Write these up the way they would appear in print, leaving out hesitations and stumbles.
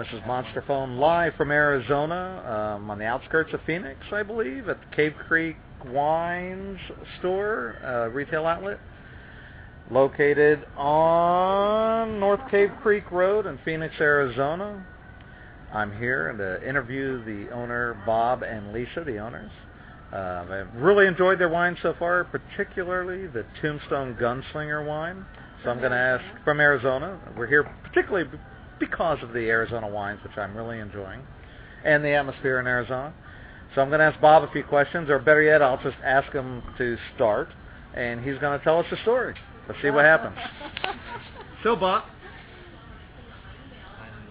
This is Monsterfone live from Arizona, on the outskirts of Phoenix, I believe, at the Cave Creek Wines store, retail outlet, located on North Cave Creek Road in Phoenix, Arizona. I'm here to interview the owner, Bob and Lisa, the owners. I've really enjoyed their wine so far, particularly the Tombstone Gunslinger wine. So I'm going to ask, from Arizona, we're here particularly because of the Arizona wines, which I'm really enjoying, and the atmosphere in Arizona. So I'm going to ask Bob a few questions, or better yet, I'll just ask him to start, and he's going to tell us the story. Let's see what happens. So, Bob,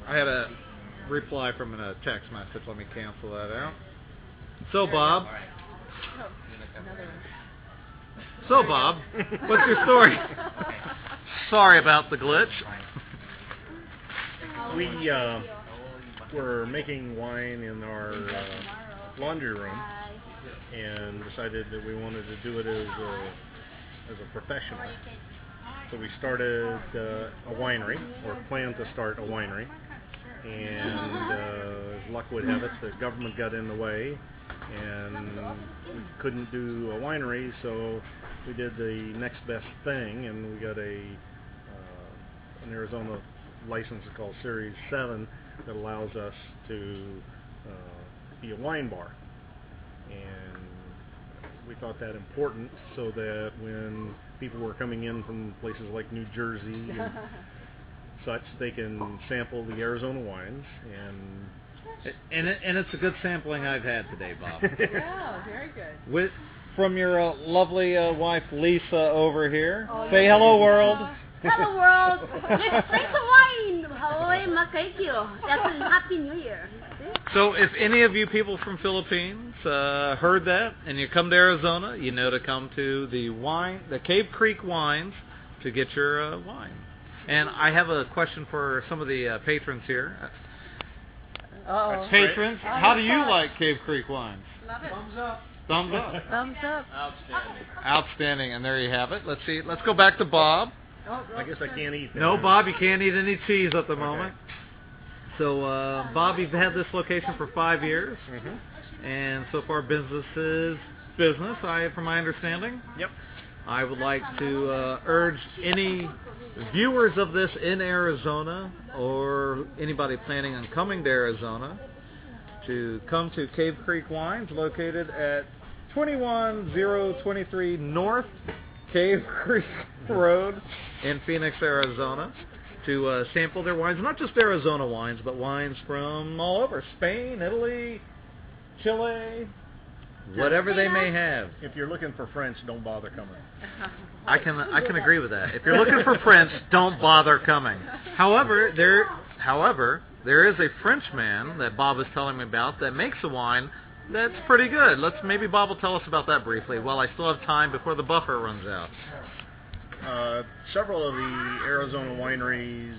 I had a reply from a text message. Let me cancel that out. So, Bob. So, Bob, what's your story? Sorry about the glitch. We were making wine in our laundry room and decided that we wanted to do it as a professional. So we started a winery, or planned to start a winery, and as luck would have it, the government got in the way and we couldn't do a winery, so we did the next best thing, and we got an Arizona license called Series 7 that allows us to be a wine bar. And we thought that important so that when people were coming in from places like New Jersey and such, they can sample the Arizona wines. And it's a good sampling I've had today, Bob. Yeah, very good. From your lovely wife, Lisa, over here. Say hello, world. Hello, world. Let's drink some wine. Thank you. That's a Happy New Year. So if any of you people from Philippines heard that and you come to Arizona, you know to come to the Cave Creek Wines to get your wine. And I have a question for some of the patrons here. Patrons, how do you like Cave Creek Wines? Love it. Thumbs up. Thumbs up. Thumbs up. Outstanding. Outstanding. And there you have it. Let's see. Let's go back to Bob. I guess I can't eat that. No, Bob, you can't eat any cheese at the moment. So, Bob, you've had this location for 5 years, and so far business is business, from my understanding. Yep. I would like to urge any viewers of this in Arizona, or anybody planning on coming to Arizona, to come to Cave Creek Wines, located at 21023 North Cave Creek Road in Phoenix, Arizona, to sample their wines. Not just Arizona wines, but wines from all over: Spain, Italy, Chile, whatever they may have. If you're looking for French, don't bother coming. I can agree with that. If you're looking for French, don't bother coming. However, there is a Frenchman that Bob is telling me about that makes a wine that's pretty good. Maybe Bob will tell us about that briefly while I still have time before the buffer runs out. Several of the Arizona wineries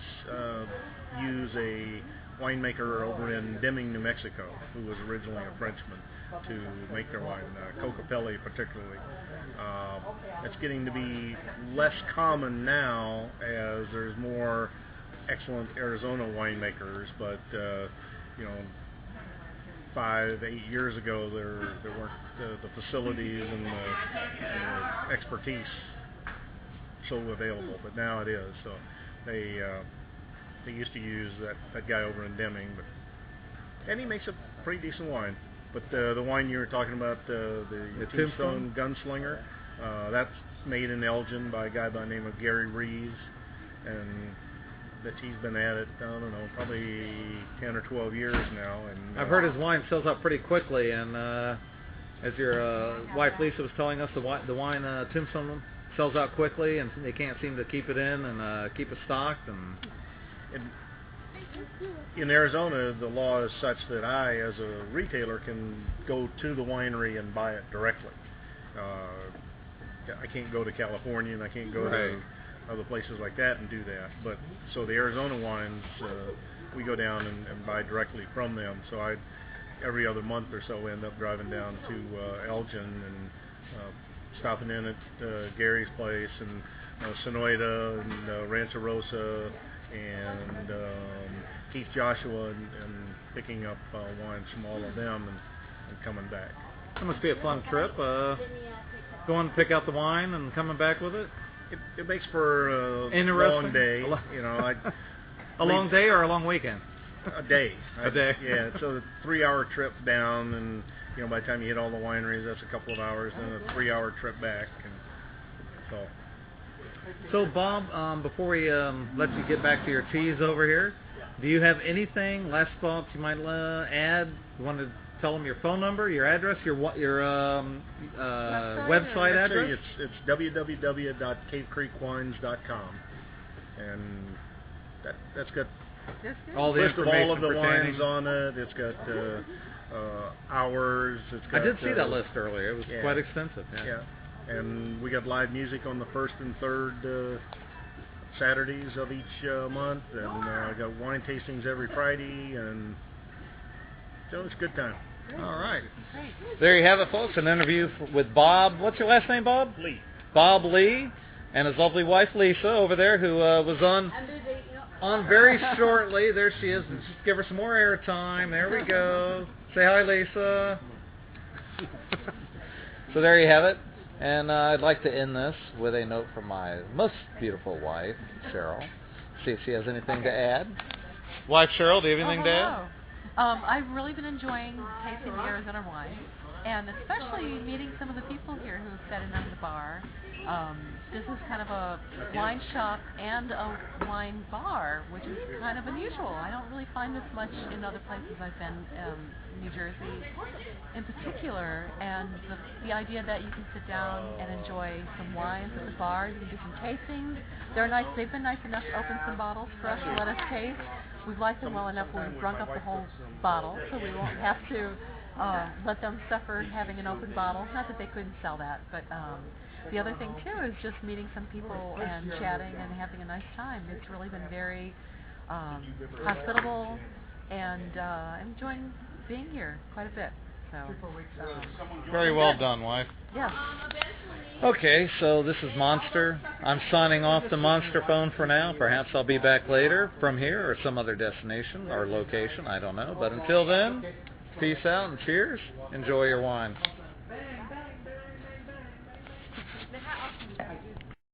use a winemaker over in Deming, New Mexico, who was originally a Frenchman, to make their wine, Cocopelli particularly. It's getting to be less common now as there's more excellent Arizona winemakers, but 5, 8 years ago there weren't the facilities and the expertise so available, but now it is. So they used to use that guy over in Deming, and he makes a pretty decent wine. But the wine you were talking about, the Tombstone Gunslinger, that's made in Elgin by a guy by the name of Gary Reeves, and that he's been at it, I don't know, probably 10 or 12 years now. And I've heard his wine sells out pretty quickly, and as your wife Lisa was telling us, the wine Tombstone sells out quickly, and they can't seem to keep it in and keep it stocked. And in Arizona, the law is such that I, as a retailer, can go to the winery and buy it directly. I can't go to California, and I can't go to other places like that and do that. But so the Arizona wines, we go down and buy directly from them. So every other month or so, end up driving down to Elgin and stopping in at Gary's place and Sonoita and Rancho Rosa and Keith Joshua and picking up wines from all of them and coming back. That must be a fun trip. Going to pick out the wine and coming back with it. It makes for a long day. A long day or a long weekend? A day. A day. Yeah. So the 3-hour trip down, and by the time you hit all the wineries, that's a couple of hours, and a 3-hour trip back, and so. So Bob, before we let you get back to your teas over here, do you have anything, last thoughts you might add? You want to tell them your phone number, your address, your website address? It's www.cavecreekwines.com, and that's got all the list of all of the pertaining. wines on it. It's got hours. It's got, I did see that list earlier. It was quite extensive. Yeah, and we got live music on the first and third Saturdays of each month, and I got wine tastings every Friday, and so it's a good time. All right. There you have it, folks. An interview with Bob. What's your last name, Bob? Lee. Bob Lee, and his lovely wife Lisa over there, who was on very shortly. There she is. Let's just give her some more airtime. There we go. Say hi, Lisa. So there you have it. And I'd like to end this with a note from my most beautiful wife, Cheryl. See if she has anything to add. Wife Cheryl, do you have anything to add? I've really been enjoying tasting the Arizona wine, and especially meeting some of the people here who sat in on the bar. This is kind of a wine shop and a wine bar, which is kind of unusual. I don't really find this much in other places I've been, New Jersey in particular, and the idea that you can sit down and enjoy some wines at the bar, you can do some tastings. They've been nice enough to open some bottles for us to let us taste. We've liked them well enough we've drunk up the whole bottle, so we won't have to let them suffer having an open bottle. Not that they couldn't sell that, but the other thing too is just meeting some people and chatting and having a nice time. It's really been very hospitable, and enjoying being here quite a bit. So very well done, wife. Yeah. Okay, so this is Monster. I'm signing off the Monsterfone for now. Perhaps I'll be back later from here or some other destination or location. I don't know. But until then, peace out and cheers. Enjoy your wine.